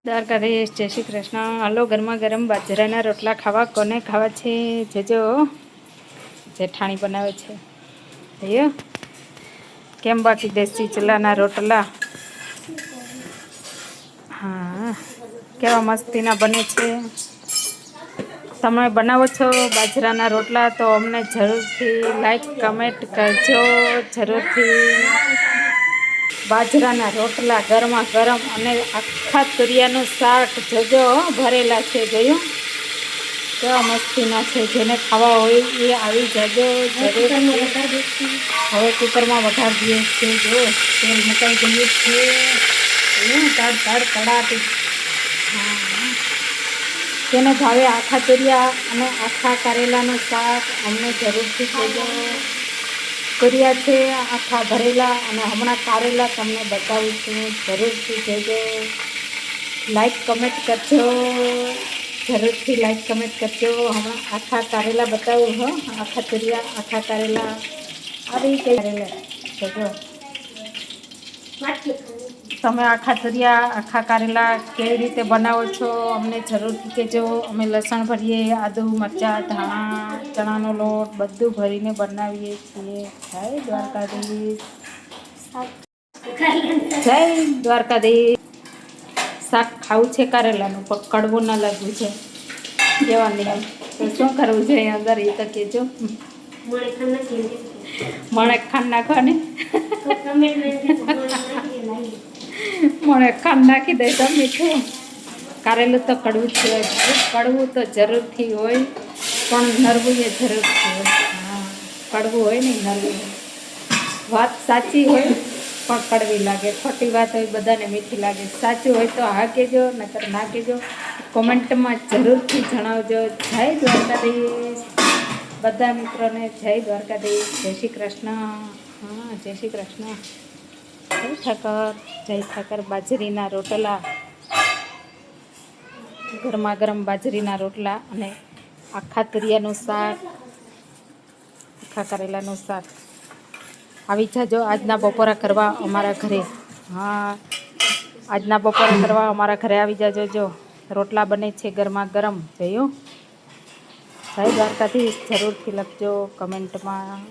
દ્વારકાધીશ, જય શ્રી કૃષ્ણ. હાલો, ગરમા ગરમ બાજરાના રોટલા ખાવા. કોને ખાવા છે? જોજો, જેઠાણી બનાવે છે. જોયો કેમ બાકી દેશી ચૂલાના રોટલા. હા, કેવા મસ્તીના બને છે. તમે બનાવો છો બાજરાના રોટલા તો અમને જરૂરથી લાઈક કમેન્ટ કરજો. જરૂરથી બાજરાના રોટલા ગરમા ગરમ અને આખા તુરિયાનું શાક જોજો ભરેલા છે. જોયું કેવા મસ્તીના છે. જેને ખાવા હોય એ આવી જજો. હવે કુકરમાં વઘાર દઈએ છીએ. જો તેલ મુકાઈ ગયું છે. તડ તડ કડાટી. હા, તેને ભાવે આખા તુરિયા અને આખા કારેલાનું શાક અમને જરૂરથી કહેજો. તુરિયા છે આખા ભરેલા અને હમણાં કારેલા તમને બતાવું છું. જરૂરથી કહેજો. લાઈક કમેન્ટ કરજો. જરૂરથી લાઈક કમેન્ટ કરજો. હમણાં આખા કારેલા બતાવું. હો, આખા તુરિયા આખા કારેલા આવી કઈ કારેલા કહેજો. તમે આખા તુરિયા આખા કારેલા કેવી રીતે બનાવો છો અમને જરૂરથી કહેજો. અમે લસણ ભરીએ, આદુ, મરચાં, ધાણા, ચણાનો લોટ બધું ભરીને બનાવીએ છીએ. જય દ્વારકાધીશ. જય દ્વારકાધીશ. શાક ખાવું છે કારેલાનું પણ કડવું ના લાગવું છે. કેવા નિયમ તો શું કરવું જોઈએ અંદર એ તો કહેજો. મણે ખાંડ નાખવાની. મને ખાંડ નાખી દે તો મીઠું. કારેલું તો કડવું જ હોય. કડવું તો જરૂરથી હોય પણ નરવું એ જરૂરથી હોય. હા, કડવું હોય ને નરવું હોય. વાત સાચી હોય પણ કડવી લાગે. ખોટી વાત હોય બધાને મીઠી લાગે. સાચું હોય તો હા કહેજો, નકર ના કહેજો. કોમેન્ટમાં જરૂરથી જણાવજો. જય દ્વારકાધીશ. બધા મિત્રોને જય દ્વારકાધીશ. જય શ્રી કૃષ્ણ. હા, જય શ્રી કૃષ્ણ. જય ઠાકર. જય ઠાકર. બાજરીના રોટલા, ગરમા ગરમ બાજરીના રોટલા અને આખા તુરિયાનું શાક, આખા કરેલાનું શાક. આવી જાજો આજના બપોરા કરવા અમારા ઘરે. હા, આજના બપોરા કરવા અમારા ઘરે આવી જાજો. જો રોટલા બને છે ગરમા ગરમ. જોયું. જય દ્વારકાધીશ. જરૂરથી લખજો કમેન્ટમાં.